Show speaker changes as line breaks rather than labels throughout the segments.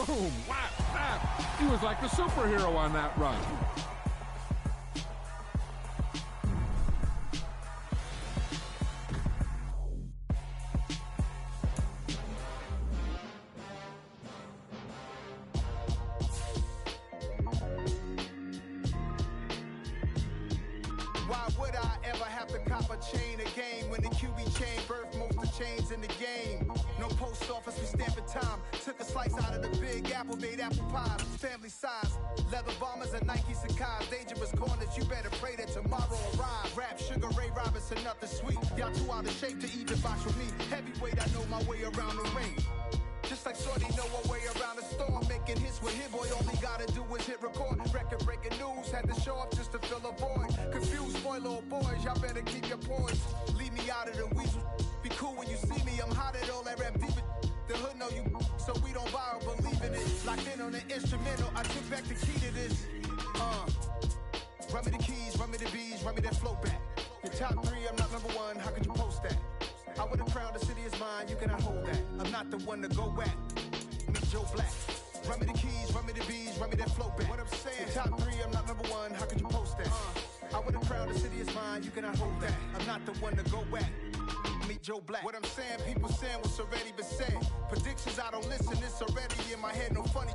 Boom! Whap! Snap! He was like a superhero on that run.
Why would I ever have to cop a chain again when the QB chain birthed most of the chains in the game? No post office, we stamping time. Took a slice out of the big apple, made apple pies, family size. Leather bombers and Nike Sacai's. Dangerous corners, you better pray that tomorrow arrives. Rap, Sugar Ray Robinson, nothing sweet. Y'all too out of shape to even box with me. Heavyweight, I know my way around the ring. Just like Shorty know her way around the storm. Making hits with Hit Boy, all he gotta do is hit record. Record breaking news, had to show up just to fill a void. Confused, spoiled little boys, y'all better keep your poise. Leave me out of the weasel. Be cool when you see me, I'm hot at all that rap deep. The hood know you, so we don't borrow, believe in it. Locked in on the instrumental, I took back the key to this. Run me the keys, run me the bees, run me that flow back. Your top three, I'm not number one, how could you post that? I would have crowned the city is mine, you cannot hold that. I'm not the one to go at. Meet Joe Black. Run me the keys, run me the bees, run me that flow back. What I'm saying, your top three, I'm not number one, how could you post that? I would have crowned the city is mine, you cannot hold that. I'm not the one to go at. Meet Joe Black. What I'm saying, people saying what's already been said. Predictions, I don't listen, it's already in my head, no funny.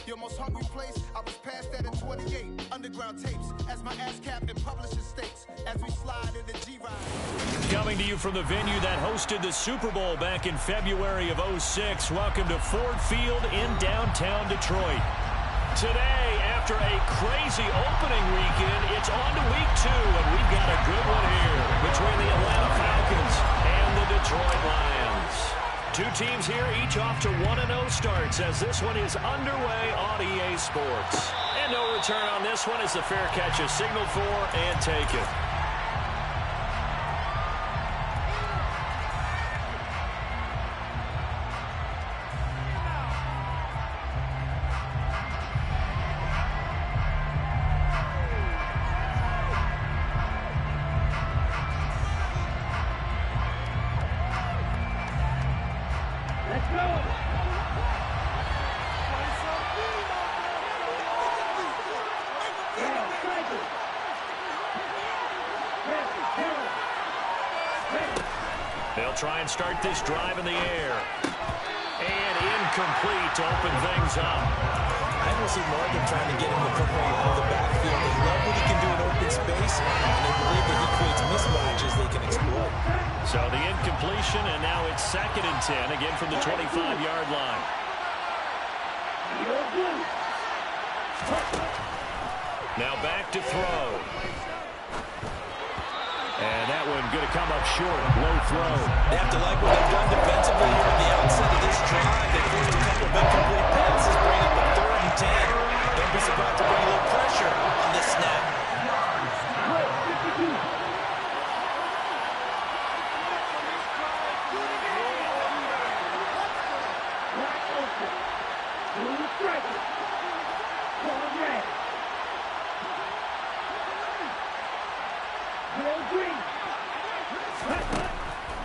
Your most hungry place, I was past that at 28. Underground tapes, as my ass cap in publishing states. As we slide in the G-Ride.
Coming to you from the venue that hosted the Super Bowl back in February of '06. Welcome to Ford Field in downtown Detroit. Today, after a crazy opening weekend, it's on to week 2, and we've got a good one here between the Atlanta Falcons and the Detroit Lions. Two teams here, each off to 1-0 starts as this one is underway on EA Sports. And no return on this one as the fair catch is signaled for and taken. They'll try and start this drive in the air. And incomplete to open things up.
I don't see Morgan trying to get him to come out of the backfield. They love what he can do in open space, and they believe that he creates mismatches they can exploit.
So the incompletion, and now it's 2nd and 10, again from the 25-yard line. Now back to throw. And that one going to come up short. Low throw.
They have to like what they've done defensively here at the outset of this drive. They forced a couple of incomplete passes, bring up a 3rd and 10. Don't be surprised to bring a little pressure on this snap.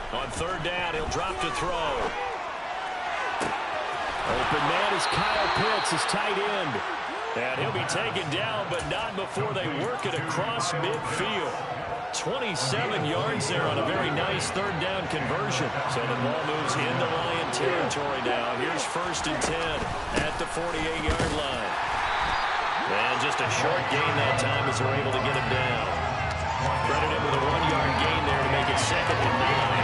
On 3rd down, he'll drop to throw. Open man is Kyle Pitts, his tight end. And he'll be taken down, but not before they work it across midfield. 27 yards there on a very nice 3rd down conversion. So the ball moves into Lion territory now. Here's 1st and 10 at the 48-yard line. And just a short gain that time as they're able to get him down. Credited with a 1-yard gain there to make it 2nd and 9.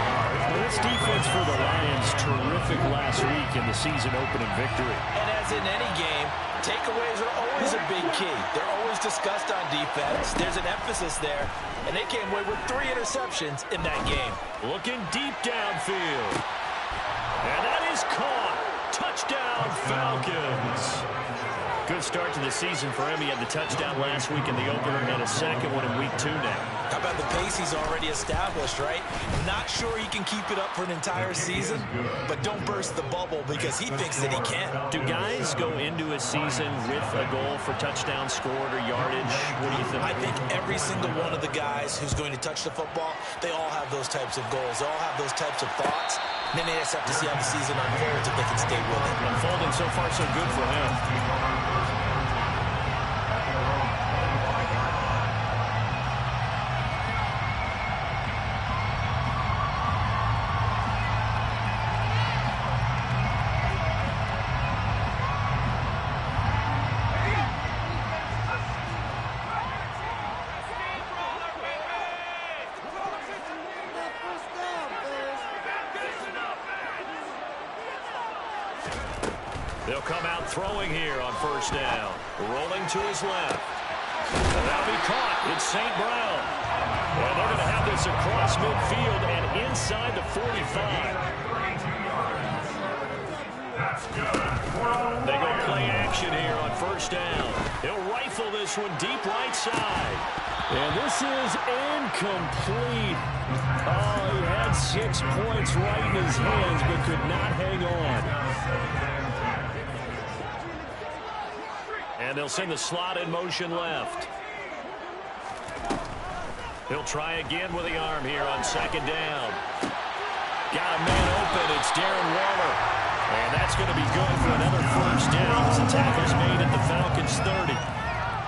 This defense for the Lions, terrific last week in the season-opening victory.
And as in any game, takeaways are always a big key. They're always discussed on defense. There's an emphasis there, and they came away with 3 interceptions in that game.
Looking deep downfield. And that is caught. Touchdown, Falcons. Good start to the season for him. He had the touchdown last week in the opener and a 2nd one in week 2 now.
How about the pace he's already established, right? Not sure he can keep it up for an entire season, but don't burst the bubble because he thinks that he can.
Do guys go into a season with a goal for touchdown scored or yardage? What do you think?
I think every single one of the guys who's going to touch the football, they all have those types of goals. They all have those types of thoughts. And then they just have to see how the season unfolds if they can stay with it.
Unfolding so far so good for him. They'll come out throwing here on first down. Rolling to his left. And that'll be caught. It's St. Brown. And they're going to have this across midfield and inside the 45. They go play action here on first down. He'll rifle this one deep right side. And this is incomplete. Oh, he had 6 points right in his hands but could not hang on. And they'll send the slot in motion left. He'll try again with the arm here on second down. Got a man open. It's Darren Waller. And that's going to be good for another first down as the tackle's made at the Falcons' 30.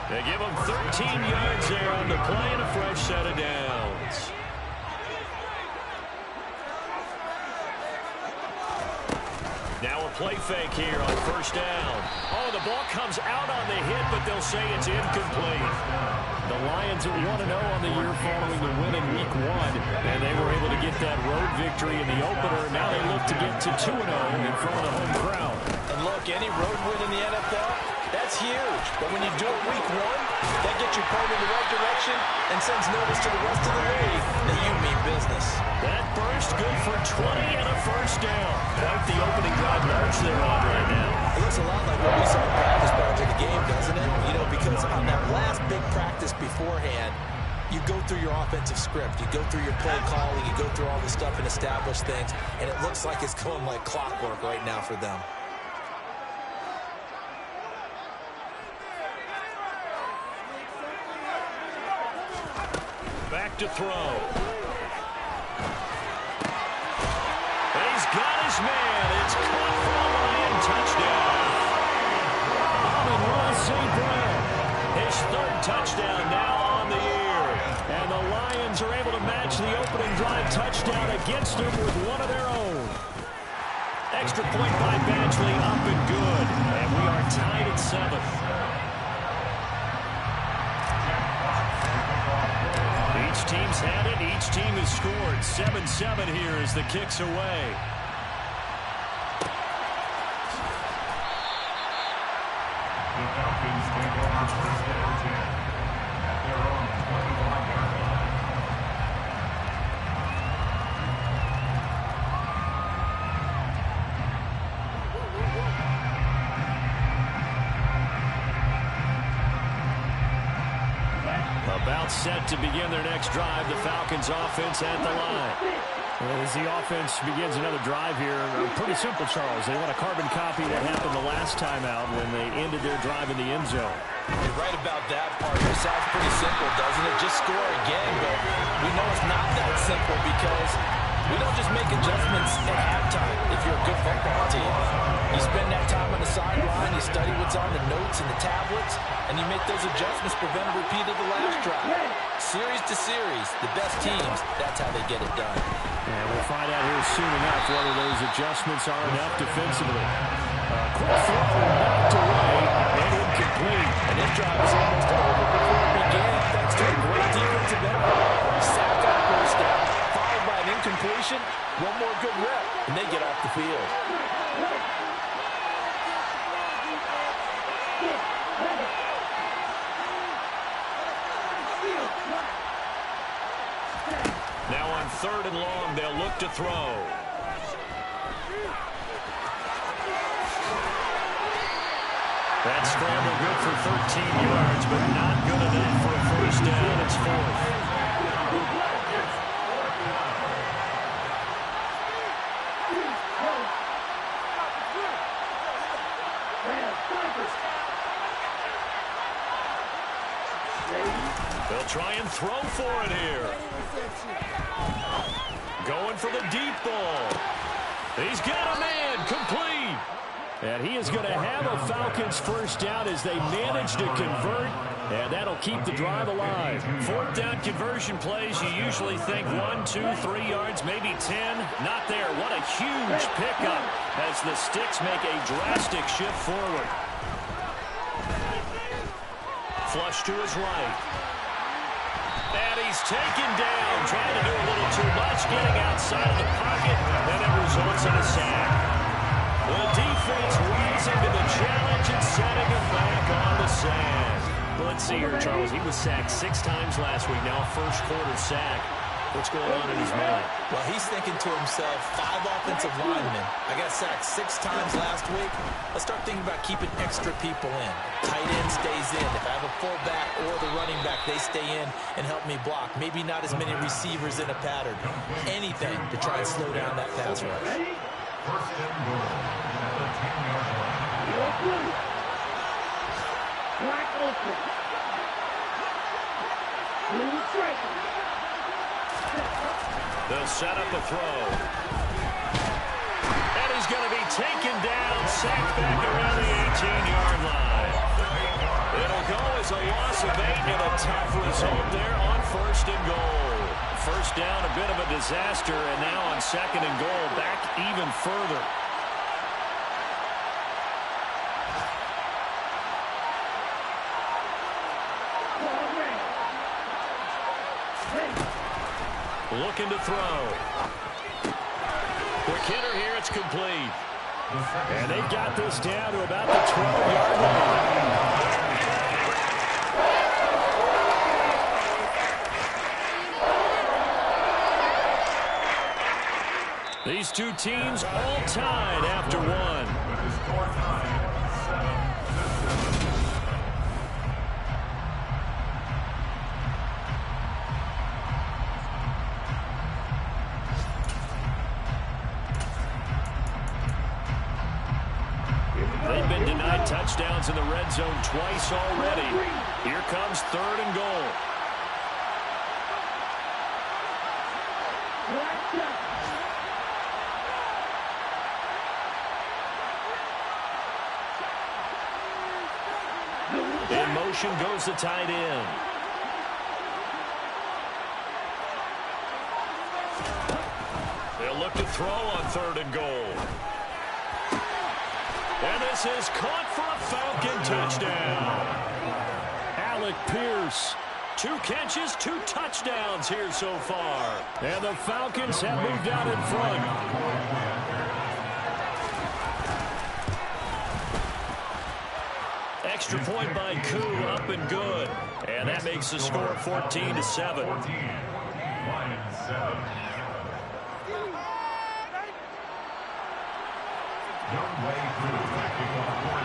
They give them 13 yards there on the play and a fresh set of downs. Now a play fake here on first down. Oh, the ball comes out on the hit, but they'll say it's incomplete. The Lions are 1-0 on the year following the win in Week 1, and they were able to get that road victory in the opener. Now they look to get to 2-0 in front of the home crowd.
And look, any road win in the NFL, that's huge. But when you do it Week 1, that gets you pointed in the right direction and sends notice to the rest of the league that you mean business.
That burst good for 20 and a first down. Quite the opening drive march they're on right now.
It looks a lot like what we saw in practice prior to the game, doesn't it? You know, because on that last big practice beforehand, you go through your offensive script, you go through your play calling, you go through all this stuff and establish things, and it looks like it's going like clockwork right now for them.
Back to throw. He's got his man. It's caught for a Lion touchdown. Amon-Ra St. Brown. His third touchdown now on the year. And the Lions are able to match the opening drive touchdown against them with one of their own. Extra point by Badgley, up and good. And we are tied at 7. Each team's had it. Each team has scored. 7-7 here as the kick's away. About set to begin their next drive, the Falcons offense at the line. Well, as the offense begins another drive here, pretty simple, Charles. They want a carbon copy that happened the last time out when they ended their drive in the end zone.
You're right about that part. It sounds pretty simple, doesn't it? Just score again, but we know it's not that simple because we don't just make adjustments at halftime if you're a good football team. You spend that time on the sideline, you study what's on the notes and the tablets, and you make those adjustments, prevent a repeat of the last drive. Series to series, the best teams, that's how they get it done.
And we'll find out here soon enough whether those adjustments are enough defensively. Quick throw, knocked away, and incomplete.
And this drive was almost over before it began, thanks to a great defensive effort. Sack on first down, followed by an incompletion, one more good rep, and they get off the field.
Now on 3rd and long, they'll look to throw. That scramble good for 13 yards, but not good enough for a first down. It's 4th. They'll try and throw for it here. Going for the deep ball. He's got a man, complete. And he is going to have a Falcons first down as they manage to convert, and that'll keep the drive alive. Fourth down conversion plays, you usually think 1, 2, 3 yards, maybe 10. Not there. What a huge pickup as the Sticks make a drastic shift forward. Flush to his right. And he's taken down, trying to do a little too much, getting outside of the pocket, and it results in a sack. The defense rising to the challenge and setting him back on the sand. Well, let's see here, Charles. He was sacked 6 times last week. Now first quarter sack. What's going on in his mind?
Well, he's thinking to himself, 5 offensive linemen. I got sacked 6 times last week. Let's start thinking about keeping extra people in. Tight end stays in. If I have a fullback or the running back, they stay in and help me block. Maybe not as many receivers in a pattern. Anything to try and slow down that pass rush.
First and goal at the 10-yard line.
Wide open. Blue striker.
They'll set up a throw. And he's going to be taken down, sacked back around the 18-yard line. It'll go as a loss of 8 and a tough result there on first and goal. First down, a bit of a disaster, and now on second and goal, back even further. Looking to throw. Quick hitter here, it's complete. And they got this down to about the 12-yard line. These two teams all tied after one. They've been denied touchdowns in the red zone twice already. Here comes third and goal. In motion goes the tight end. They'll look to throw on third and goal. And this is caught for a Falcon touchdown. Alec Pierce. 2 catches, 2 touchdowns here so far. And the Falcons have moved out in front. Extra point by Koo, up and good. And that makes the score 14-7.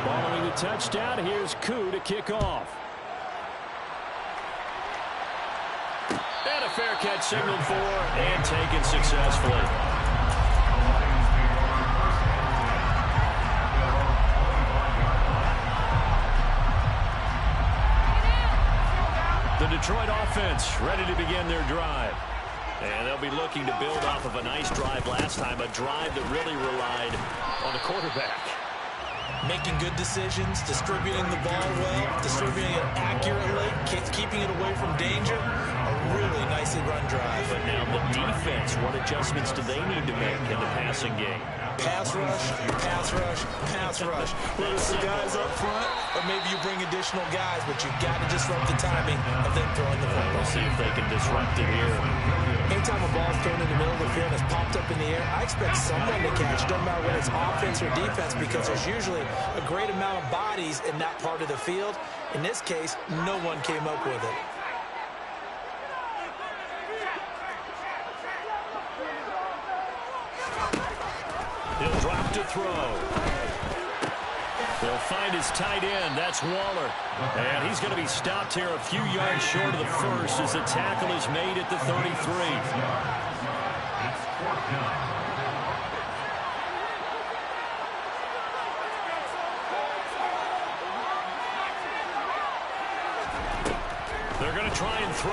Following the touchdown, here's Koo to kick off. And a fair catch signaled for and taken successfully. The Detroit offense ready to begin their drive. And they'll be looking to build off of a nice drive last time, a drive that really relied on the quarterback.
Making good decisions, distributing the ball well, distributing it accurately, keeping it away from danger. A really nicely run drive.
But now the defense, what adjustments do they need to make in the passing game?
Pass rush, pass rush, pass rush. Whether it's the guys up front or maybe you bring additional guys, but you've got to disrupt the timing of them throwing the ball.
We'll see if they can disrupt it here.
Anytime a ball's thrown in the middle of the field and it's popped up in the air, I expect someone to catch. Doesn't matter whether it's offense or defense, because there's usually a great amount of bodies in that part of the field. In this case, no one came up with it.
He'll drop to throw. They'll find his tight end. That's Waller. And he's going to be stopped here a few yards short of the first as the tackle is made at the 33. They're going to try and throw.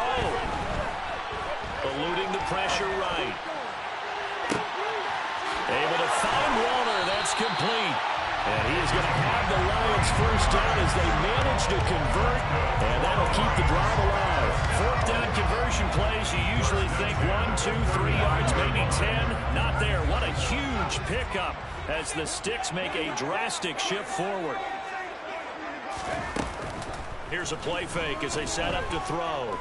Eluding the pressure right. Able to find Waller. That's complete. And he is going to have the Lions first down as they manage to convert, and that'll keep the drive alive. Fourth down conversion plays, you usually think 1, 2, 3 yards, maybe 10. Not there. What a huge pickup as the Sticks make a drastic shift forward. Here's a play fake as they set up to throw.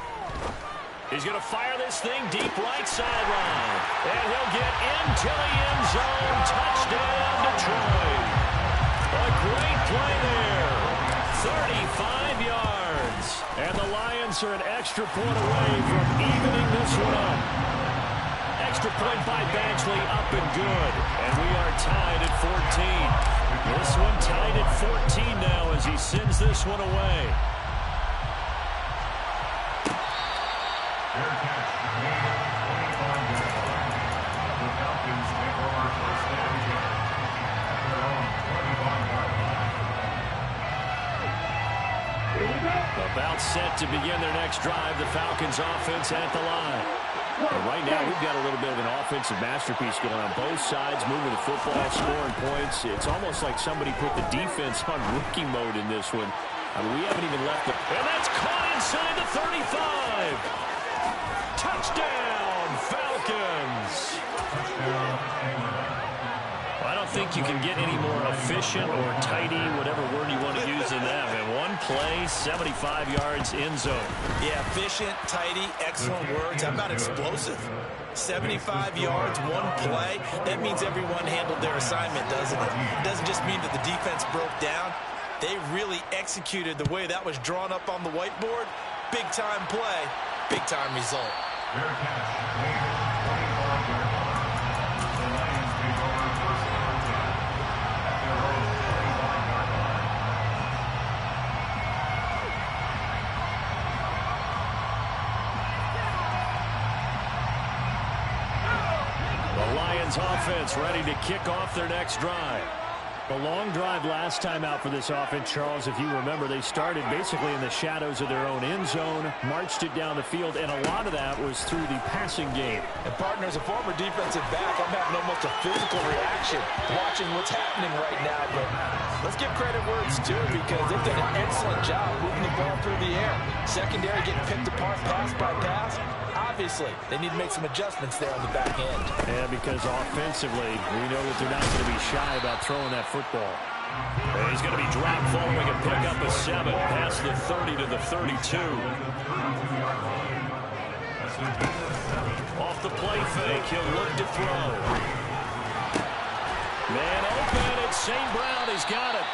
He's going to fire this thing deep right sideline. And he'll get into the end zone. Touchdown, Detroit. A great play there. 35 yards. And the Lions are an extra point away from evening this one up. Extra point by Badgley, up and good. And we are tied at 14. This one tied at 14 now as he sends this one away.
Fair catch made at 25 yards. The Falcons take over first down again at their own 25-yard line.
About set to begin their next drive. The Falcons offense at the line. But right now, we've got a little bit of an offensive masterpiece going on both sides, moving the football, scoring points. It's almost like somebody put the defense on rookie mode in this one. I mean, we haven't even left it. And that's caught inside the 35. Touchdown, Falcons. I don't think you can get any more efficient or tidy, whatever word you want to use in that. And one play, 75 yards in zone.
Yeah, efficient, tidy, excellent words. How about explosive? 75 yards, one play. That means everyone handled their assignment, doesn't it? It doesn't just mean that the defense broke down. They really executed the way that was drawn up on the whiteboard. Big-time play, big-time result.
Fair catch made at 25 yards. The Lions take over first down again at their own 25-yard line.
The Lions offense ready to kick off their next drive. The long drive last time out for this offense, Charles, if you remember, they started basically in the shadows of their own end zone, marched it down the field, and a lot of that was through the passing game.
And partner, as a former defensive back, I'm having almost a physical reaction watching what's happening right now. But let's give credit where it's due because they've done an excellent job moving the ball through the air. Secondary getting picked apart pass by pass. Obviously, they need to make some adjustments there on the back end.
Yeah, because offensively, we know that they're not going to be shy about throwing that football. And he's going to be dropped following a pickup of 7 past the 30 to the 32. Off the play fake, he'll look to throw. Man open, it's St. Brown. He's got it.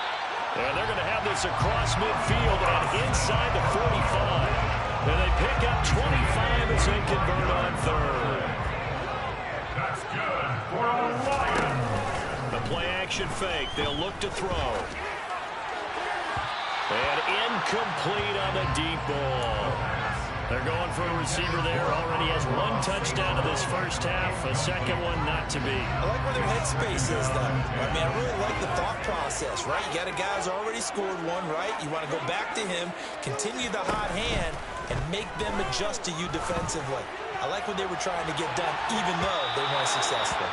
And they're going to have this across midfield and inside the 45. And they pick up 25 as they convert on third.
That's good for the Lions.
The play action fake. They'll look to throw. And incomplete on the deep ball. They're going for a receiver there. Already has 1 touchdown to this first half. A second one not to be.
I like where their headspace is, though. I mean, I really like the thought process, right? You got a guy who's already scored one, right? You want to go back to him, continue the hot hand, and make them adjust to you defensively. I like what they were trying to get done, even though they weren't successful.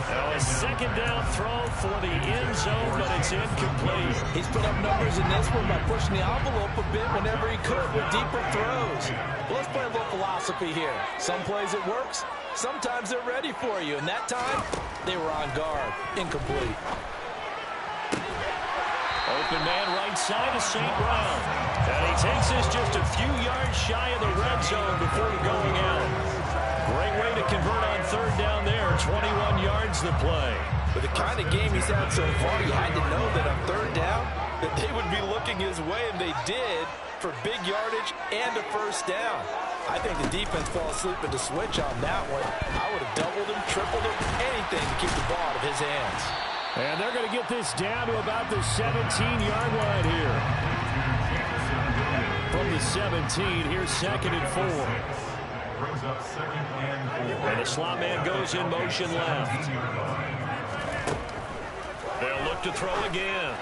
Now a second down throw for the end zone, but it's incomplete.
He's put up numbers in this one by pushing the envelope a bit whenever he could with deeper throws. Well, let's play a little philosophy here. Some plays it works, sometimes they're ready for you, and that time, they were on guard. Incomplete.
Open man right side of St. Brown. And he takes this just a few yards shy of the red zone before going out. Great way to convert on third down there. 21 yards to play.
With the kind of game he's had so far, you had to know that on third down, that they would be looking his way, and they did, for big yardage and a first down. I think the defense fell asleep at the switch on that one. I would have doubled him, tripled him, anything to keep the ball out of his hands.
And they're going to get this down to about the 17-yard line here. From the 17, here's 2nd and 4.
Brings up 2nd and 4.
And the slot man goes in motion left. They'll look to throw again.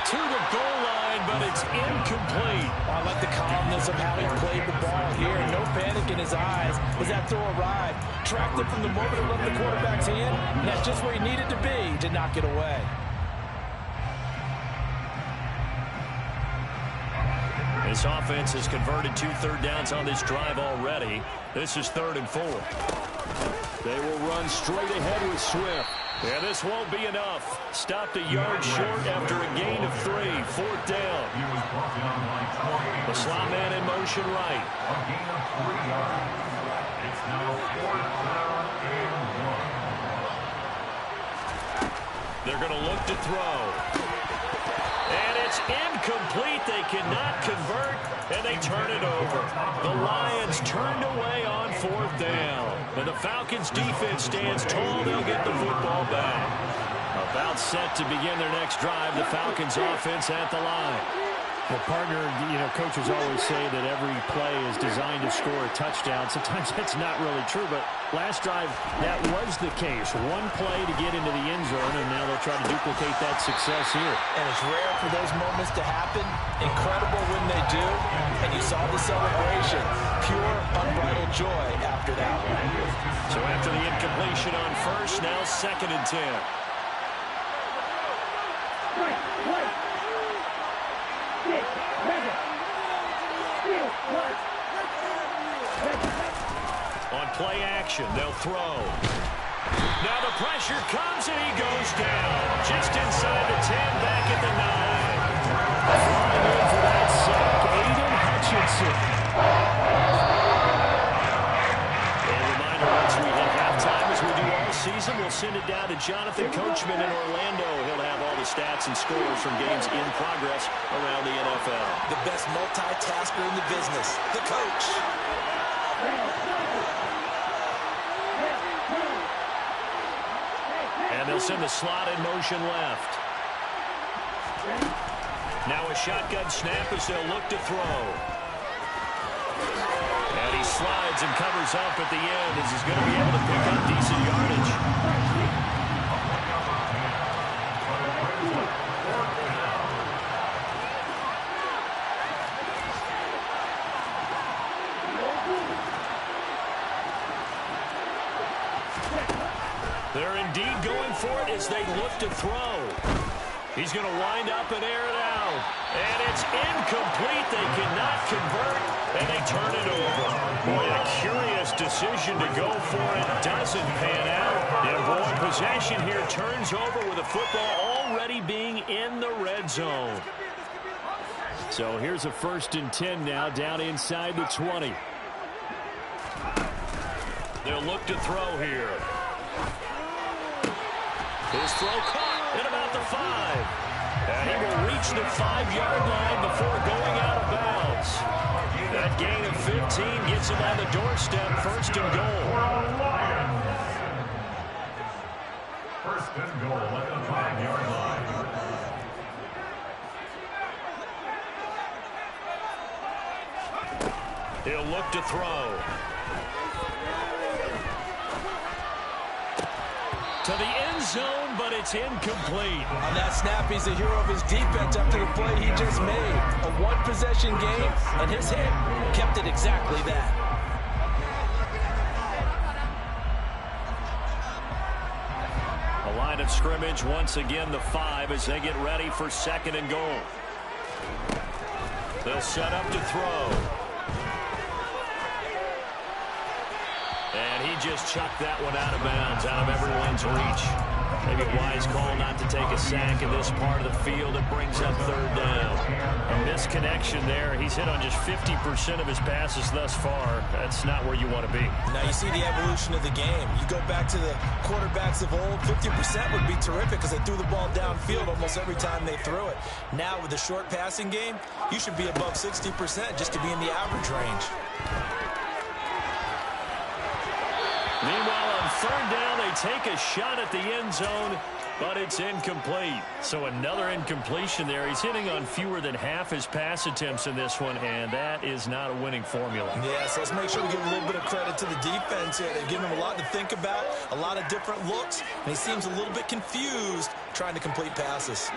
to the goal line, but it's incomplete.
I like the calmness of how he played the ball here. No panic in his eyes as that throw arrived. Tracked it from the moment it left the quarterback's hand, and that's just where he needed to be to knock it away.
This offense has converted 2 third downs on this drive already. This is 3rd and 4. They will run straight ahead with Swift. Yeah, this won't be enough. Stopped a yard short after a gain of 3. 4th down. The slot man in motion right.
A gain of 3 yards. It's now 4th down and 1.
They're going to look to throw. And it's incomplete. They cannot convert, and they turn it over. The Lions turned away on 4th down. And the Falcons' defense stands tall. They'll get the football back. About set to begin their next drive. The Falcons' offense at the line.
Well, partner, coaches always say that every play is designed to score a touchdown. Sometimes that's not really true, but last drive, that was the case. One play to get into the end zone, and now they'll try to duplicate that success here.
And it's rare for those moments to happen. Incredible when they do. And you saw the celebration. Pure, unbridled joy after that one.
So after the incompletion on first, now 2nd and 10. On play action, they'll throw. Now the pressure comes and he goes down. Just inside the 10, back at the 9.
Flying in for that sack, Aiden Hutchinson.
A reminder, once we hit halftime, as we do all season, we'll send it down to Jonathan Coachman in Orlando. He'll have all the stats and scores from games in progress around the NFL.
The best multitasker in the business, the coach.
And they'll send the slot in motion left. Now a shotgun snap as they'll look to throw. And he slides and covers up at the end as he's going to be able to pick up decent yardage. They're indeed going for it as they look to throw. He's going to wind up and air it out. And it's incomplete. They cannot convert, and they turn it over. Boy, a curious decision to go for it. Doesn't pan out. And boy, possession here turns over with the football already being in the red zone.
So here's a 1st and 10 now, down inside the 20.
They'll look to throw here. His throw caught at about the 5. And he will reach the 5-yard line before going out of bounds. That gain of 15 gets him on the doorstep, 1st and goal.
1st and goal at the 5-yard line.
He'll look to throw. To the end zone, but it's incomplete.
On that snap, he's a hero of his defense after the play he just made. A one-possession game, and his hit kept it exactly that.
A line of scrimmage, once again the 5 as they get ready for 2nd and goal. They'll set up to throw. And he just chucked that one out of bounds, out of everyone's reach. Maybe a wise call not to take a sack in this part of the field. It brings up 3rd down. A misconnection there. He's hit on just 50% of his passes thus far. That's not where you want to be.
Now you see the evolution of the game. You go back to the quarterbacks of old, 50% would be terrific because they threw the ball downfield almost every time they threw it. Now with the short passing game, you should be above 60% just to be in the average range.
Meanwhile, on 3rd down, they take a shot at the end zone, but it's incomplete. So another incompletion there. He's hitting on fewer than half his pass attempts in this one, and that is not a winning formula.
Yeah, so let's make sure we give a little bit of credit to the defense here. They've given him a lot to think about, a lot of different looks, and he seems a little bit confused trying to complete passes.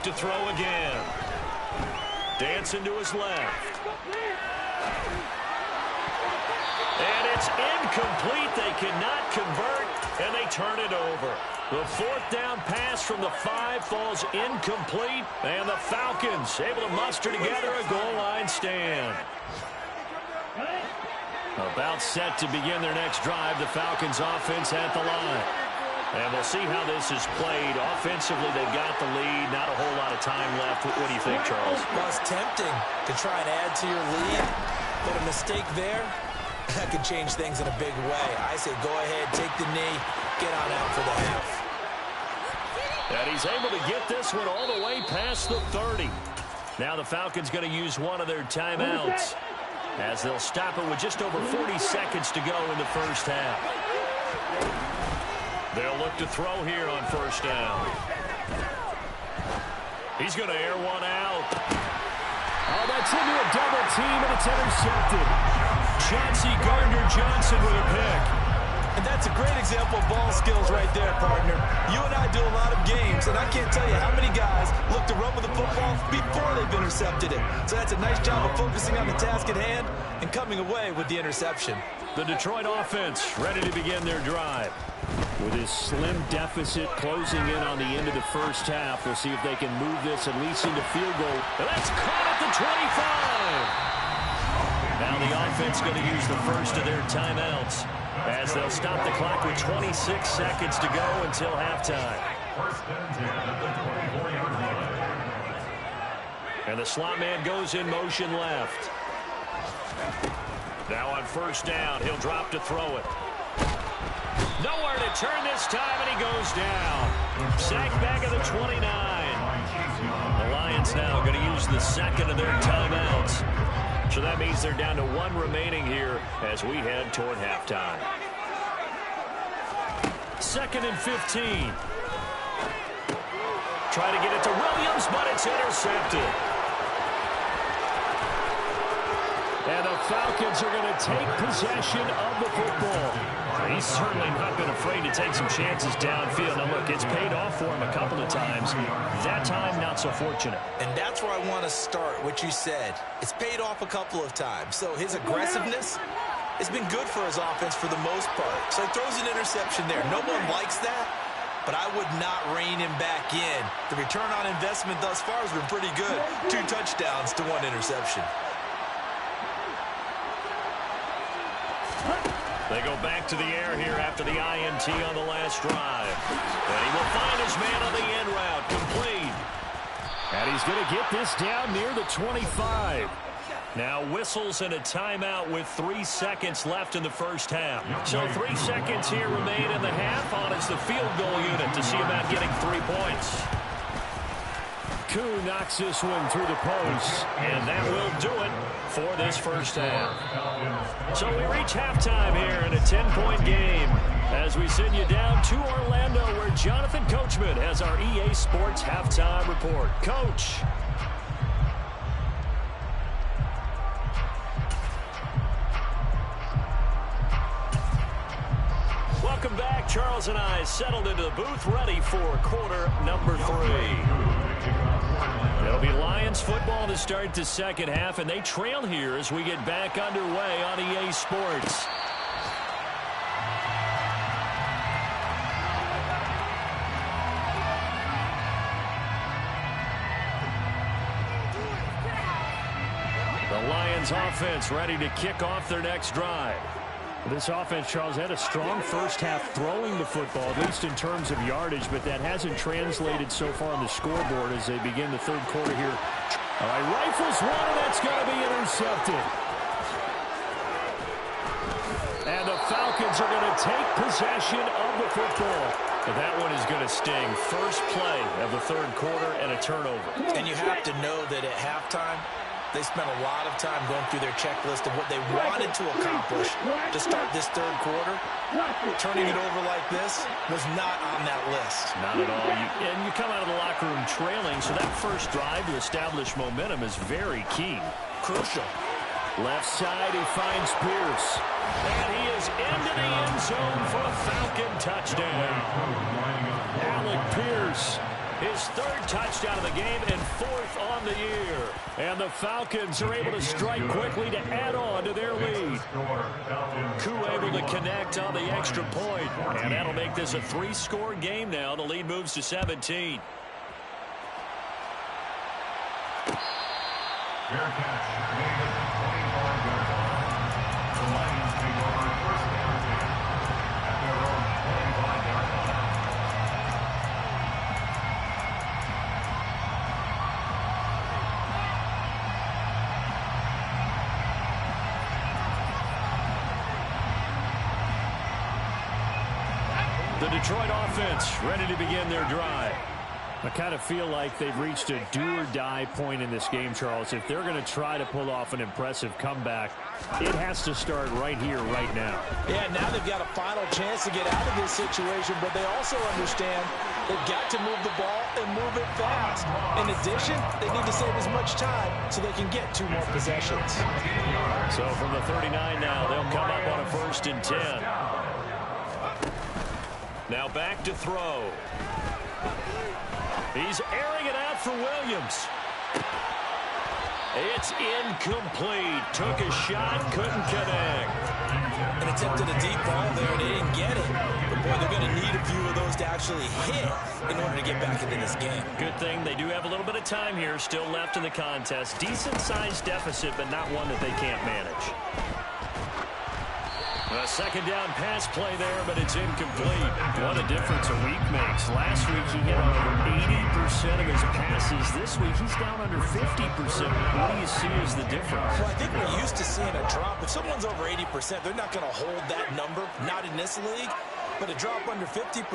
to throw again. Dancing to his left. And it's incomplete. They cannot convert, and they turn it over. The fourth down pass from the 5 falls incomplete, and the Falcons able to muster together a goal line stand. About set to begin their next drive, the Falcons offense at the line. And we'll see how this is played. Offensively, they've got the lead. Not a whole lot of time left. What do you think, Charles?
Well, it's tempting to try and add to your lead, but a mistake there, that could change things in a big way. I say go ahead, take the knee, get on out for the half.
And he's able to get this one all the way past the 30. Now the Falcons going to use one of their timeouts, as they'll stop it with just over 40 seconds to go in the first half. They'll look to throw here on first down. He's going to air one out.
Oh, that's into a double team, and it's intercepted.
Chauncey Gardner-Johnson with a pick.
And that's a great example of ball skills right there, partner. You and I do a lot of games, and I can't tell you how many guys look to run with the football before they've intercepted it. So that's a nice job of focusing on the task at hand and coming away with the interception.
The Detroit offense ready to begin their drive.
With his slim deficit closing in on the end of the first half, we'll see if they can move this at least into field goal.
And that's caught at the 25. Now the offense going to use the first of their timeouts, as they'll stop the clock with 26 seconds to go until halftime. And the slot man goes in motion left. Now on first down, he'll drop to throw it. Nowhere to turn this time, and he goes down. Sacked back at the 29. The Lions now going to use the second of their timeouts. So that means they're down to 1 remaining here as we head toward halftime. 2nd and 15. Try to get it to Williams, but it's intercepted.
And the Falcons are going to take possession of the football.
He's certainly not been afraid to take some chances downfield. Now, look, it's paid off for him a couple of times. That time, not so fortunate.
And that's where I want to start, what you said. It's paid off a couple of times. So his aggressiveness has been good for his offense for the most part. So he throws an interception there. No one likes that, but I would not rein him back in. The return on investment thus far has been pretty good. 2 touchdowns to 1 interception.
They go back to the air here after the INT on the last drive. And he will find his man on the end route, complete.
And he's going to get this down near the 25.
Now whistles and a timeout with 3 seconds left in the first half. So 3 seconds here remain in the half on as the field goal unit to see about getting 3 points.
Koo knocks this one through the post.
And that will do it for this first half. So we reach halftime here in a 10-point game as we send you down to Orlando, where Jonathan Coachman has our EA Sports halftime report. Coach. Welcome back. Charles and I settled into the booth, ready for quarter number 3. It'll be Lions football to start the second half, and they trail here as we get back underway on EA Sports. The Lions offense ready to kick off their next drive.
This offense, Charles, had a strong first half throwing the football, at least in terms of yardage, but that hasn't translated so far on the scoreboard as they begin the third quarter here. All right, rifles one, and that's going to be intercepted. And the Falcons are going to take possession of the football.
But that one is going to sting. First play of the third quarter and a turnover.
And you have to know that at halftime, they spent a lot of time going through their checklist of what they wanted to accomplish to start this third quarter. Turning it over like this was not on that list.
Not at all. And you come out of the locker room trailing, so that first drive to establish momentum is very key.
Crucial.
Left side, he finds Pierce.
And he is into the end zone for a Falcon touchdown.
Alec Pierce
His third touchdown of the game and fourth on the year. And the Falcons are able to strike quickly to add on to their lead. Koo able to connect on the extra point. And that'll make this a 3-score game now. The lead moves to 17.
Fair catch made at the 25-yard line. The Lions take over first down 10 at their own 25-yard line.
The Detroit offense ready to begin their drive.
I kind of feel like they've reached a do-or-die point in this game, Charles. If they're going to try to pull off an impressive comeback, it has to start right here, right now.
Yeah, now they've got a final chance to get out of this situation, but they also understand they've got to move the ball and move it fast. In addition, they need to save as much time so they can get 2 more possessions.
So from the 39 now, they'll come up on a 1st and 10. Now back to throw. He's airing it out for Williams. It's incomplete. Took a shot, couldn't connect.
An attempt at a deep ball there, and they didn't get it. But, boy, they're going to need a few of those to actually hit in order to get back into this game.
Good thing they do have a little bit of time here still left in the contest. Decent-sized deficit, but not one that they can't manage. A second down pass play there, but it's incomplete. What a difference a week makes. Last week he hit on over 80% of his passes. This week he's down under 50%. What do you see as the difference?
Well, I think we're used to seeing a drop. If someone's over 80%, they're not going to hold that number, not in this league. But a drop under 50%,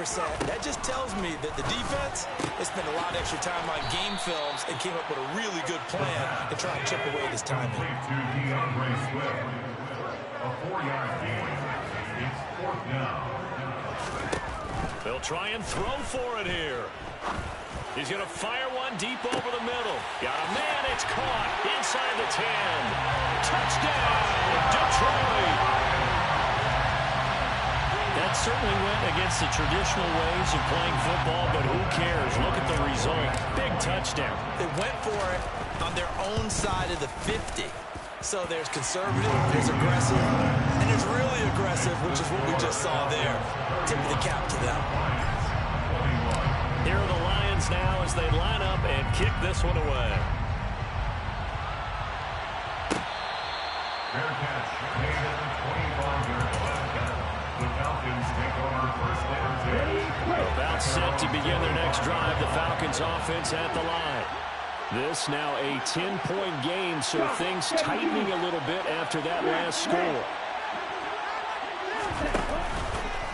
that just tells me that the defense has spent a lot of extra time on game films and came up with a really good plan to try and chip away this timing.
A 4-yard gain. It's 4th down.
They'll try and throw for it here. He's going to fire one deep over the middle. Got a man, it's caught inside the 10. Touchdown, Detroit! That certainly went against the traditional ways of playing football, but who cares? Look at the result. Big touchdown.
They went for it on their own side of the 50. So there's conservative, there's aggressive, and there's really aggressive, which is what we just saw there. Tip of the cap to them.
Here are the Lions now as they line up and kick this one away.
Fair catch made at the 25-yard line. The Falcons take over first down 10.
About set to begin their next drive. The Falcons offense at the line. This now a 10-point game, so things tightening a little bit after that last score.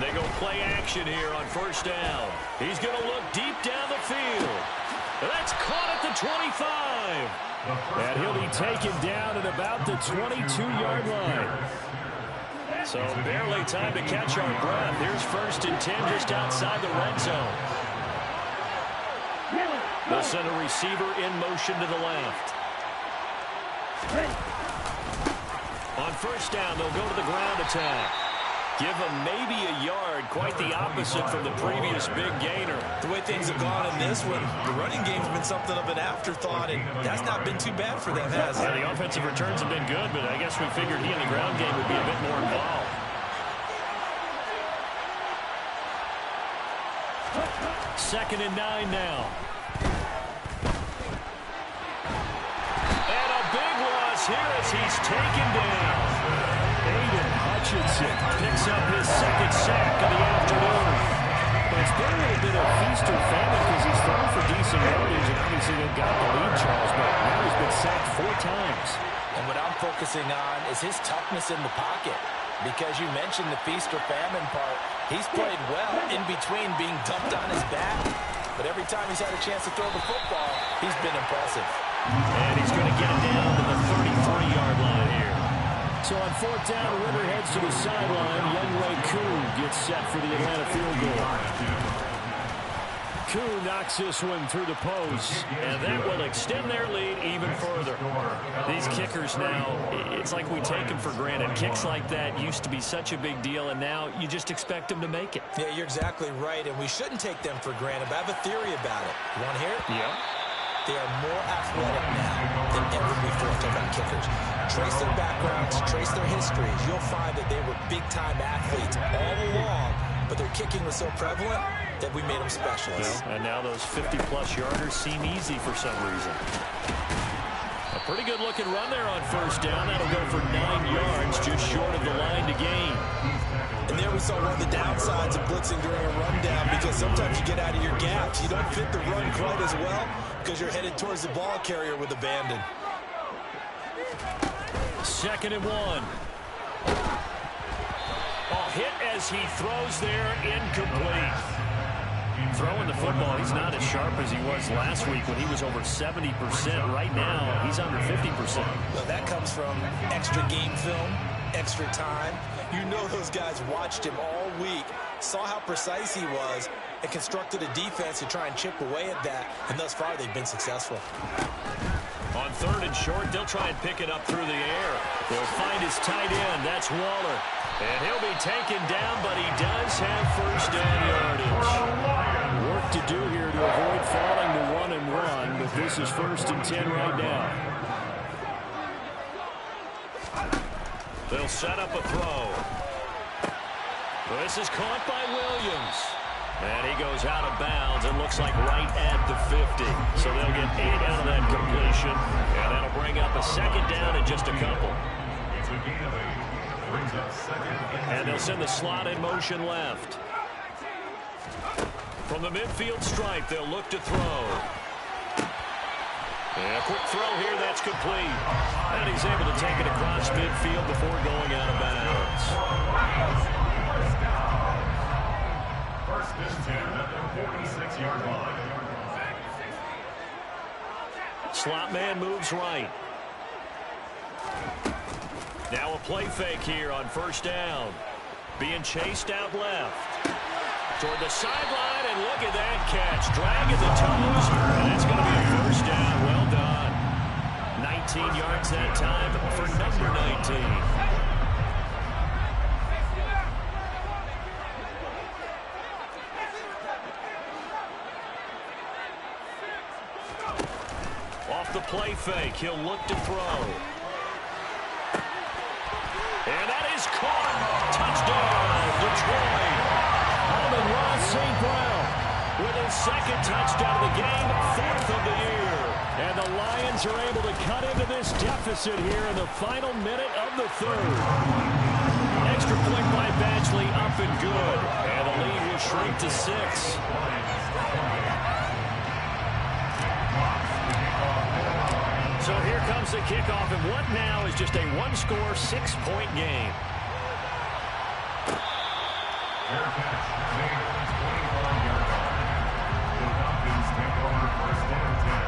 They go play action here on 1st down. He's going to look deep down the field. That's caught at the 25. And he'll be taken down at about the 22-yard line. So barely time to catch our breath. Here's 1st and 10 just outside the red zone. They'll send a receiver in motion to the left. On 1st down, they'll go to the ground attack. Give them maybe a yard, quite the opposite from the previous big gainer.
The way things have gone in this one, the running game's been something of an afterthought, and that's not been too bad for them, has it?
Yeah, the offensive returns have been good, but I guess we figured he in the ground game would be a bit more involved. Second and 9 now. And a big loss here as he's taken down. Aiden Hutchinson picks up his 2nd sack of the afternoon.
But it's been a little bit of feast or famine because he's thrown for decent yardage, and obviously they've got the lead, Charles, but now he's been sacked 4 times.
And what I'm focusing on is his toughness in the pocket. Because you mentioned the feast or famine part. He's played well in between being dumped on his back. But every time he's had a chance to throw the football, he's been impressive.
And he's going to get it down to the 33-yard line here.
So on 4th down, Ritter heads to the sideline. Younghoe Koo gets set for the Atlanta field goal. Koo knocks this one through the post,
and that will extend their lead even further.
These kickers now, it's like we take them for granted. Kicks like that used to be such a big deal, and now you just expect them to make it.
Yeah, you're exactly right, and we shouldn't take them for granted, but I have a theory about it. You want to hear it?
Yeah.
They are more athletic now than ever before. Talk about kickers. Trace their backgrounds, trace their histories. You'll find that they were big-time athletes all along, but their kicking was so prevalent that we made them specialists.
And now those 50-plus yarders seem easy for some reason.
A pretty good-looking run there on first down. That'll go for 9 yards, just short of the line to gain.
And there we saw one of the downsides of blitzing during a rundown, because sometimes you get out of your gaps. You don't fit the run quite as well because you're headed towards the ball carrier with abandon.
2nd and 1. Oh, hit as he throws there, incomplete.
Throwing the football, he's not as sharp as he was last week when he was over 70%. Right now, he's under 50%.
Well, that comes from extra game film, extra time. You know those guys watched him all week, saw how precise he was, and constructed a defense to try and chip away at that. And thus far, they've been successful.
On 3rd and short, they'll try and pick it up through the air. They'll find his tight end. That's Waller. And he'll be taken down, but he does have first down yardage.
Work to do here to avoid falling to 1-and-1, but this is 1st and 10 right now.
They'll set up a throw. This is caught by Williams. And he goes out of bounds. It looks like right at the 50. So they'll get 8 out of that completion. And that'll bring up a 2nd down in just a couple. And they'll send the slot in motion left. From the midfield stripe, they'll look to throw. And a quick throw here, that's complete. And he's able to take it across midfield before going out of bounds.
First and 10 at the 46-yard line.
Slot man moves right. Now a play fake here on first down. Being chased out left. Toward the sideline, and look at that catch. Dragging the toes, and that's going to be a first down. Well done. 19 yards that time for number 19. Off the play fake, he'll look to throw. And that is caught. Touchdown, Detroit. Amon-Ra St. Brown with his 2nd touchdown of the game, 4th of the year.
And the Lions are able to cut into this deficit here in the final minute of the 3rd.
Extra point by Badgley, up and good. And the lead will shrink to 6. So here comes the kickoff, and what now is just a 1-score, 6-point game.
Fair catch, made at the 25-yard line. The Falcons take over 1st and 10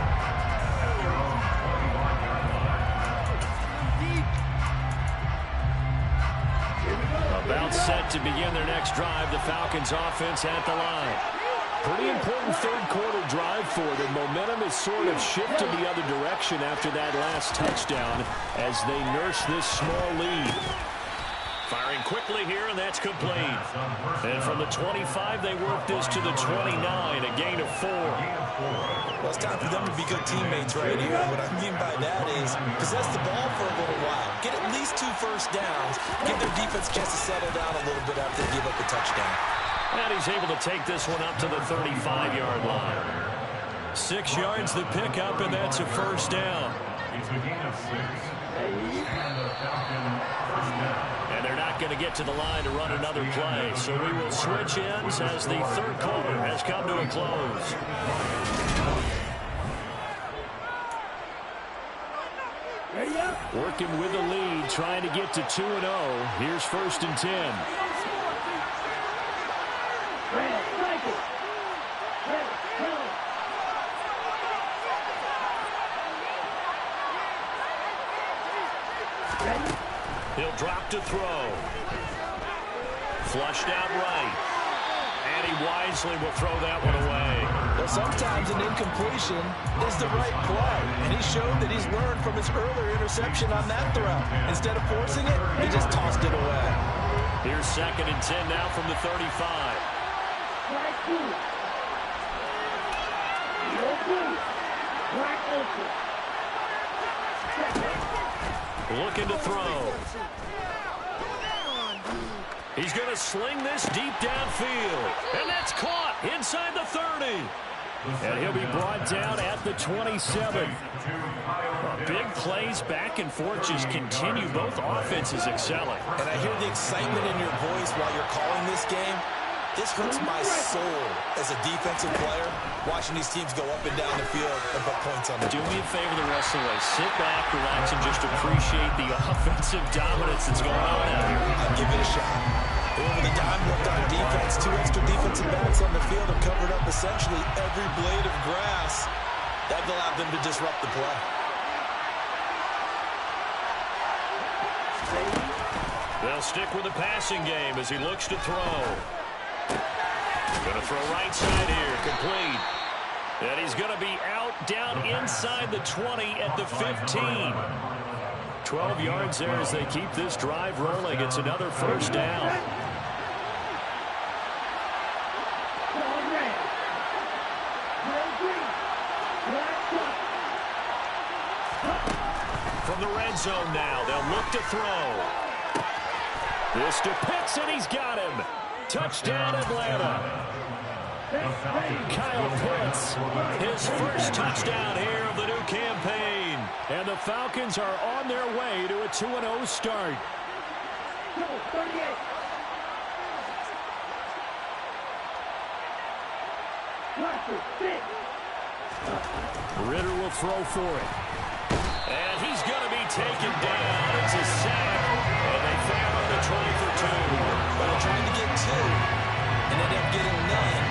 at their own 25-yard line.
About set to begin their next drive, the Falcons offense at the line.
Pretty important 3rd quarter drive for them. Momentum has sort of shifted the other direction after that last touchdown as they nurse this small lead.
Firing quickly here, and that's complete. And from the 25, they work this to the 29, a gain of 4.
Well, it's time for them to be good teammates right here. What I mean by that is possess the ball for a little while. Get at least 2 first downs. Give their defense a chance to settle down a little bit after they give up the touchdown.
And he's able to take this one up to the 35-yard line. 6 yards the pickup, and that's a first down.
It's a gain of 6. And the Falcon first down.
And they're not going to get to the line to run another play. So we will switch ends as the 3rd quarter has come to a close.
Working with the lead, trying to get to 2-0. Here's 1st and 10.
He'll drop to throw. Flushed out right. And he wisely will throw that one away.
Well, sometimes an incompletion is the right play, and he showed that he's learned from his earlier interception on that throw. Instead of forcing it, he just tossed it away.
Here's 2nd and 10 now from the 35. Looking to throw. He's going to sling this deep downfield. And that's caught inside the 30. And he'll be brought down at the 27. Big plays back and forth just continue. Both offenses excelling.
And I hear the excitement in your voice while you're calling this game. This hurts my soul as a defensive player, watching these teams go up and down the field and put points on the
board. Do me a favor the rest of the way. Sit back, relax, and just appreciate the offensive dominance that's going on out here.
I'll give it a shot. Over the dime looked on defense. 2 extra defensive backs on the field have covered up essentially every blade of grass. That allowed them to disrupt the play.
They'll stick with the passing game as he looks to throw. Going to throw right side here, complete. And he's going to be out down inside the 20 at the 15. 12 yards there as they keep this drive rolling. It's another first down. From the red zone now, they'll look to throw. This to Pitts, and he's got him. Touchdown, Atlanta. Kyle Pitts, his first touchdown here of the new campaign. And the Falcons are on their way to a 2-0 start. Ritter will throw for it. And he's going to be taken down. It's a sack. And they fail on the try for 2.
Well, they're trying to get 2 and end up getting none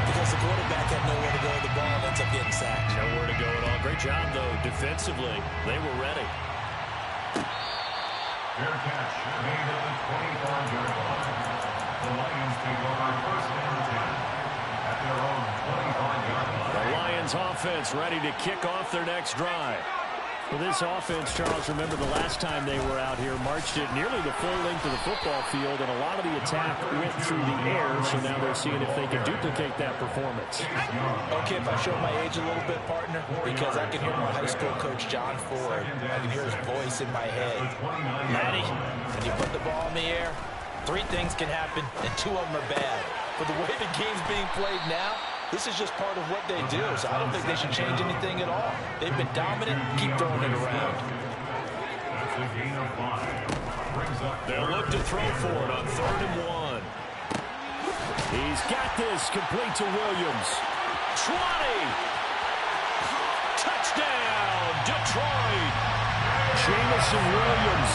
because the quarterback had nowhere to go with the ball and ends up getting sacked.
Nowhere to go at all. Great job, though, defensively. They were ready.
Fair catch made at the 25-yard line. The Lions take over 1st and 10 at their own 25-yard line.
The Lions offense ready to kick off their next drive.
Well, this offense, Charles, remember the last time they were out here, marched it nearly the full length of the football field, and a lot of the attack went through the air, so now they're seeing if they can duplicate that performance.
Okay, if I show my age a little bit, partner, because I can hear my high school coach, John Ford. I can hear his voice in my head. Matty, when you put the ball in the air, 3 things can happen, and 2 of them are bad. For the way the game's being played now, this is just part of what they do, so I don't think they should change anything at all. They've been dominant. Keep throwing it around.
That's a gain of 5.
They'll look to throw for it on 3rd and 1. He's got this complete to Williams. 20. Touchdown, Detroit. Jamison Williams,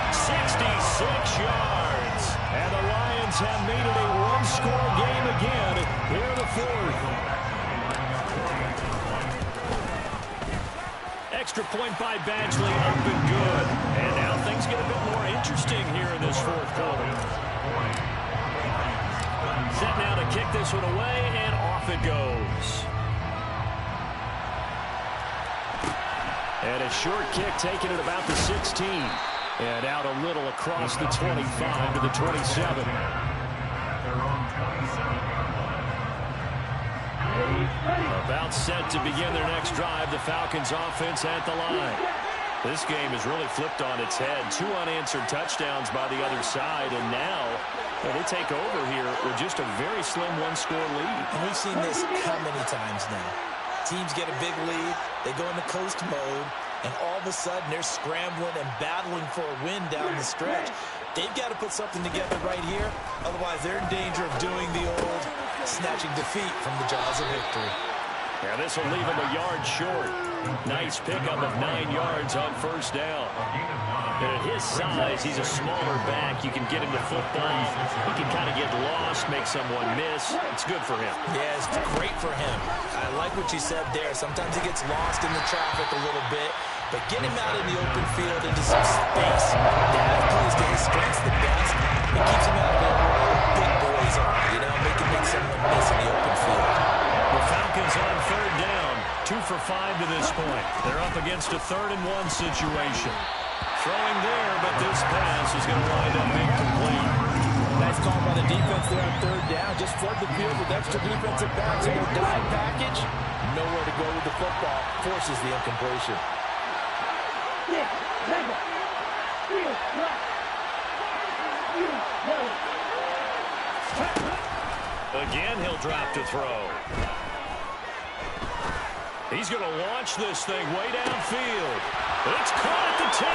66 yards. And the Lions have made it a 1-score game again here in the 4th. Extra point by Badgley, up and good. And now things get a bit more interesting here in this 4th quarter. Set now to kick this one away, and off it goes. And a short kick taken at about the 16. And out a little across the 25 to the 27. About set to begin their next drive. The Falcons offense at the line. This game has really flipped on its head. 2 unanswered touchdowns by the other side. And now they take over here with just a very slim 1-score lead.
And we've seen this how many times now? Teams get a big lead. They go into coast mode. And all of a sudden, they're scrambling and battling for a win down the stretch. They've got to put something together right here. Otherwise, they're in danger of doing the old snatching defeat from the jaws of victory.
Yeah, this will leave him a yard short. Nice pickup of 9 yards on 1st down. And at his size, he's a smaller back. You can get him to football. He can kind of get lost, make someone miss. It's good for him.
Yeah, it's great for him. I like what you said there. Sometimes he gets lost in the traffic a little bit. But get him out in the open field into some space. That plays to his strengths the best. It keeps him out of there where all the big boys are, you know, make him make someone miss.
2 for 5 to this point. They're up against a 3rd-and-1 situation. Throwing there, but this pass is going to wind up incomplete.
Nice call by the defense there on 3rd down. Just flood the field with extra defensive backs in their dime package. Nowhere to go with the football. Forces the incompletion.
Again, he'll drop to throw. He's going to launch this thing way downfield. It's caught at the 10.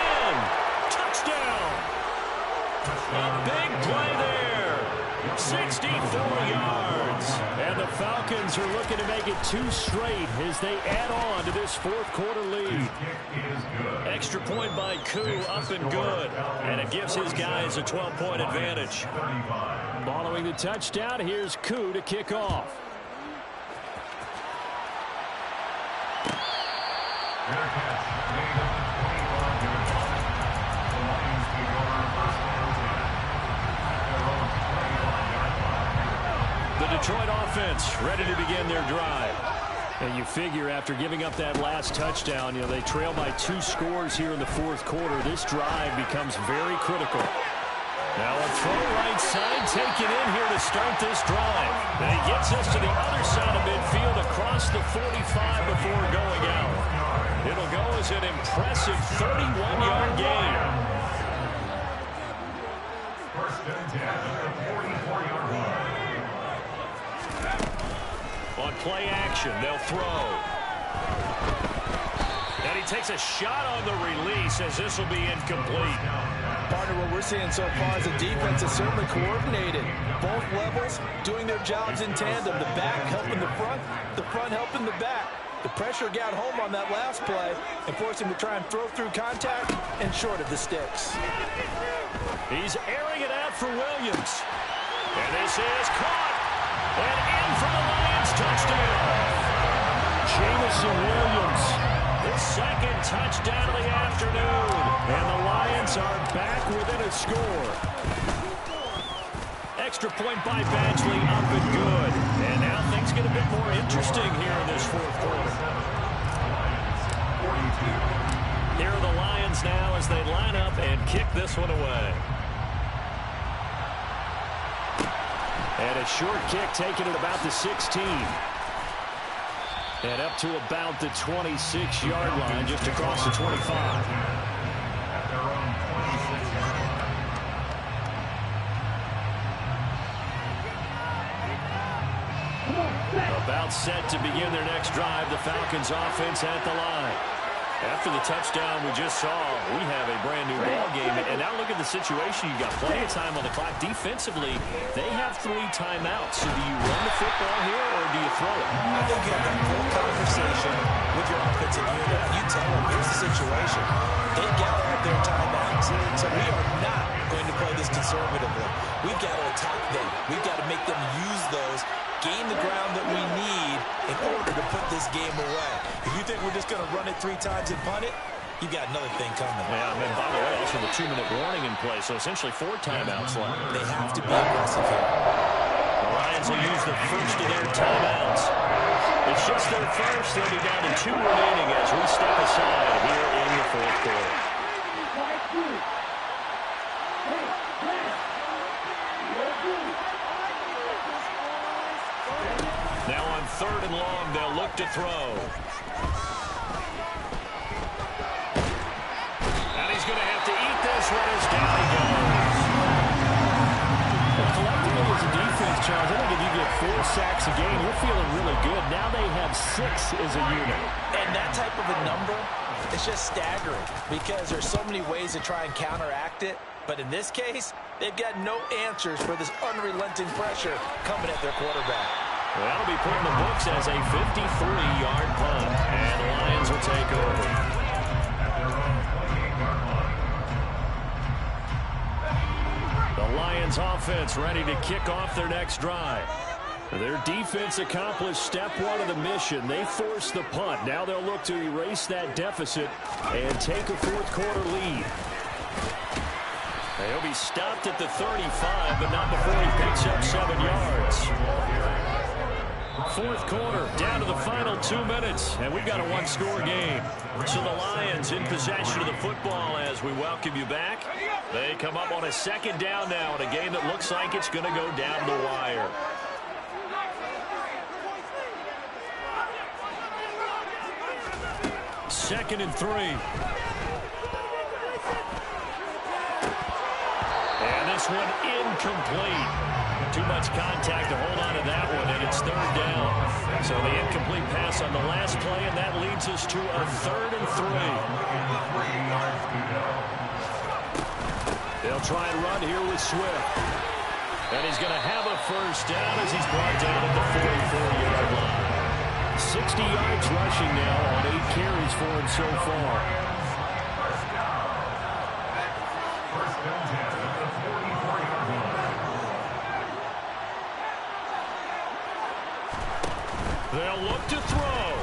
Touchdown. A big play there. 64 yards. And the Falcons are looking to make it 2 straight as they add on to this 4th quarter lead. Extra point by Koo, up and good. And it gives his guys a 12-point advantage. Following the touchdown, here's Koo to kick off. The Detroit offense ready to begin their drive. And you figure after giving up that last touchdown, they trail by 2 scores here in the 4th quarter. This drive becomes very critical. Now a throw right side taken in here to start this drive. And he gets us to the other side of midfield across the 45 before going out. It'll go as an impressive 31-yard gain.
First and 10 at the 44-yard line.
On play action, they'll throw. And he takes a shot on the release as this will be incomplete.
Partner, what we're seeing so far is the defense is certainly coordinated. Both levels doing their jobs in tandem. The back helping the front helping the back. The pressure got home on that last play and forced him to try and throw through contact and short of the sticks.
He's airing it out for Williams. And this is caught. And in for the Lions touchdown. Jamison Williams. His 2nd touchdown of the afternoon. And the Lions are back within a score. Extra point by Badgley, up and good. And now things get a bit more interesting here in this 4th quarter. Here are the Lions now as they line up and kick this one away. And a short kick taken at about the 16. And up to about the 26-yard line, just across the 25. About set to begin their next drive, the Falcons offense at the line. After the touchdown we just saw, we have a brand-new ball game. And now look at the situation. You've got plenty of time on the clock. Defensively, they have 3 timeouts. So do you run the football here or do you throw it?
I think you have that full conversation with your offensive unit. You tell them, here's the situation. They've got to have their timeouts. So we are not going to play this conservatively. We've got to attack them. We've got to make them use those, gain the ground that we need in order to put this game away. If you think we're just going to run it 3 times and punt it, you got another thing coming.
Yeah, and by the way, also the 2-minute warning in play, so essentially 4 timeouts left.
They have to be aggressive here.
The Lions will use the first of their timeouts. It's just their first. They'll be down to 2 remaining as we step aside here in the 4th quarter. Now on 3rd and long, they'll look to throw. And he's going to have to eat this one as down he goes. Well, collectively as a defense, Charles, I think if you get 4 sacks a game, you're feeling really good. Now they have 6 as a unit.
And that type of a number, it's just staggering because there's so many ways to try and counteract it. But in this case, they've got no answers for this unrelenting pressure coming at their quarterback.
Well, that'll be put in the books as a 53-yard punt. And the Lions will take over. The Lions offense ready to kick off their next drive. Their defense accomplished step 1 of the mission. They forced the punt. Now they'll look to erase that deficit and take a 4th quarter lead. He'll be stopped at the 35, but not before he picks up 7 yards. fourth quarter, down to the final 2 minutes, and we've got a one-score game. So the Lions in possession of the football as we welcome you back. They come up on a second down now in a game that looks like it's going to go down the wire. Second and 3. And this one incomplete. Too much contact to hold on to that one, and it's third down. So the incomplete pass on the last play, and that leads us to a 3rd and 3. They'll try and run here with Swift. And he's going to have a first down as he's brought down at the 44-yard line. 60 yards rushing now on 8 carries for him so far.
First down at the 44-yard line.
They'll look to throw.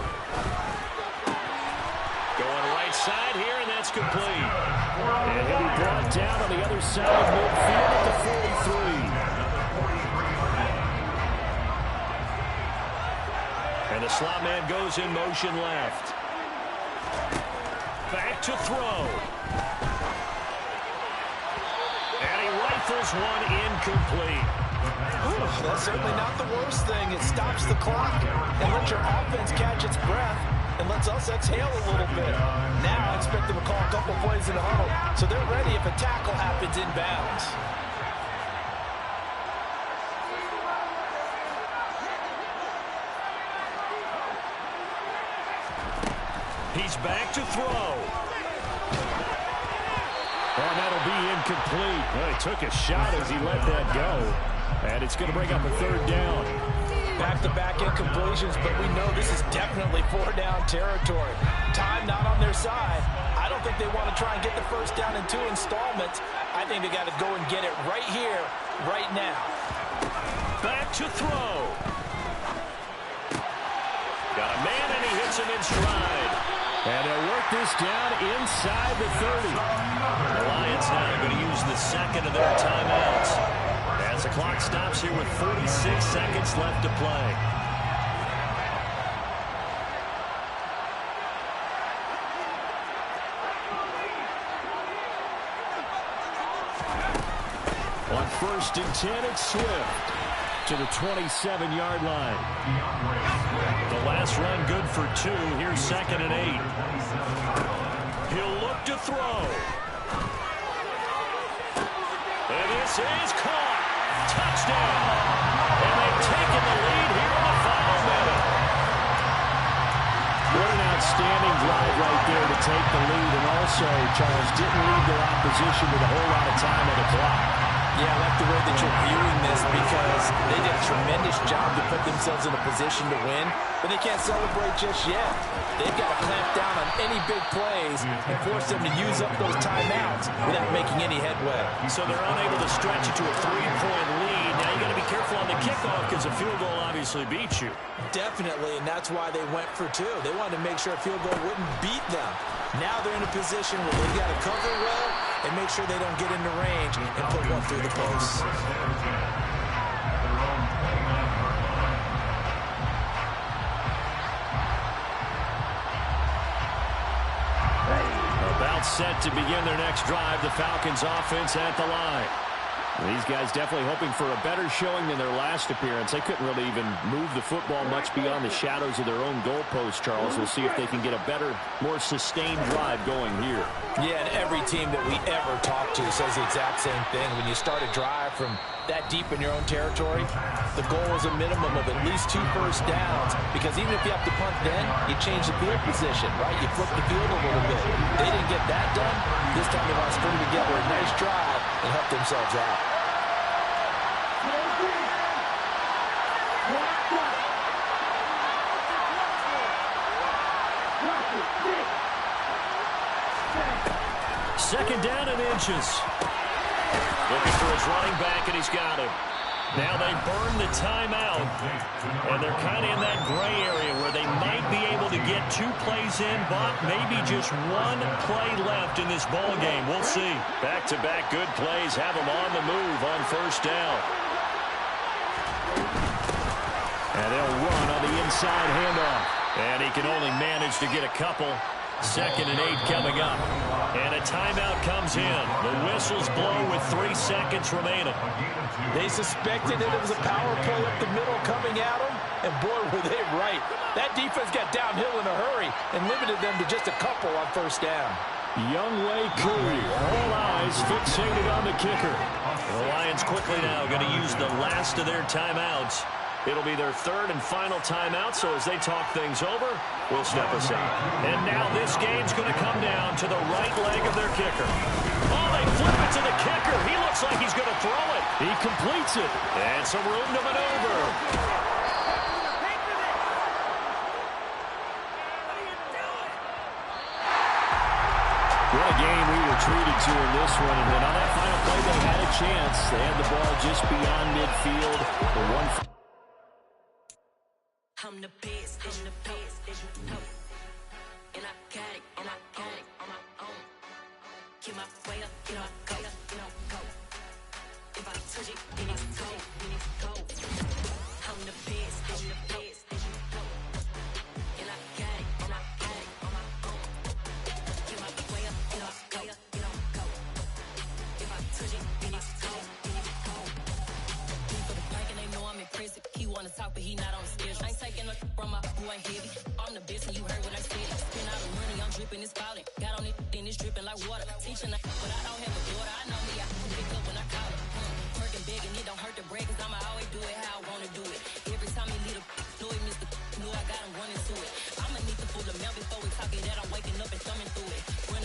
Going right side here, and that's complete.
And he'll be brought down on the other side of midfield at the 43.
And the slot man goes in motion left. Back to throw. And he rifles one incomplete.
Ooh, that's certainly not the worst thing. It stops the clock and lets your offense catch its breath and lets us exhale a little bit. Now I expect them to call a couple plays in a huddle, so they're ready if a tackle happens inbounds.
He's back to throw.
And that'll be incomplete. Well, he took a shot as he let that go. And it's going to bring up a 3rd down.
Back-to-back incompletions, but we know this is definitely 4-down territory. Time not on their side. I don't think they want to try and get the first down in 2 installments. I think they got to go and get it right here, right now.
Back to throw. Got a man, and he hits him in stride.
And they'll work this down inside the 30.
The Lions now going to use the second of their timeouts as the clock stops here with 46 seconds left to play.
On 1st and 10, it's Swift to the 27-yard line.
The last run good for 2. Here's 2nd and 8. He'll look to throw. And this is caught. Touchdown. And they've taken the lead here in the final minute.
What an outstanding drive right there to take the lead. And also, Charles, didn't leave their opposition with a whole lot of time on the clock.
Yeah, I like the way that you're viewing this because they did a tremendous job to put themselves in a position to win, but they can't celebrate just yet. They've got to clamp down on any big plays and force them to use up those timeouts without making any headway.
So they're unable to stretch it to a 3-point lead. Now you got to be careful on the kickoff because a field goal obviously beats you.
Definitely, and that's why they went for 2. They wanted to make sure a field goal wouldn't beat them. Now they're in a position where they've got to cover well and make sure they don't get into range and put one through the post.
About set to begin their next drive, the Falcons offense at the line.
These guys definitely hoping for a better showing than their last appearance. They couldn't really even move the football much beyond the shadows of their own goalpost, Charles. We'll see if they can get a better, more sustained drive going here.
Yeah, and every team that we ever talk to says the exact same thing. When you start a drive from that deep in your own territory, the goal is a minimum of at least 2 first downs, because even if you have to punt then, you change the field position, right? You flip the field a little bit. They didn't get that done. This time they want to string together a nice drive and help themselves out.
Second down and inches. Looking for his running back, and he's got him. Now they burn the timeout, and they're kind of in that gray area where they might be able to get 2 plays in, but maybe just 1 play left in this ball game. We'll see. Back-to-back good plays have them on the move on first down.
And they'll run on the inside handoff.
And he can only manage to get a couple. 2nd and 8 coming up. And a timeout comes in. The whistles blow with 3 seconds remaining.
They suspected that it was a power play up the middle coming at them, and boy, were they right. That defense got downhill in a hurry and limited them to just a couple on 1st down.
Younghoe Koo, all eyes fixated on the kicker.
The Lions quickly now going to use the last of their timeouts. It'll be their 3rd and final timeout, so as they talk things over, we'll step aside. And now this game's going to come down to the right leg of their kicker. Oh, they flip it to the kicker. He looks like he's going to throw it.
He completes it.
And some room to maneuver.
What a game we were treated to in this one. And then on that final play, they had a chance. They had the ball just beyond midfield. The one.
I'm the best, and the best, as you know. And I got it, on my own. Get my way up, get my go, go. If I touch it, then it's cold, I'm the best, and the best, as you know. And I got it, on my own. Get my way up, get my go, If I touch it, then it's cold, He for the bike and they know I'm impressive. He wanna talk, but he not on the schedule. I ain't taking a from my boy heavy. I'm the best and you heard what I said. Spend all the money, I'm dripping, it's falling. Got on it, then it's dripping like water. Teaching, but I don't have a daughter. I know me, I can pick up when I call her. Working big and it don't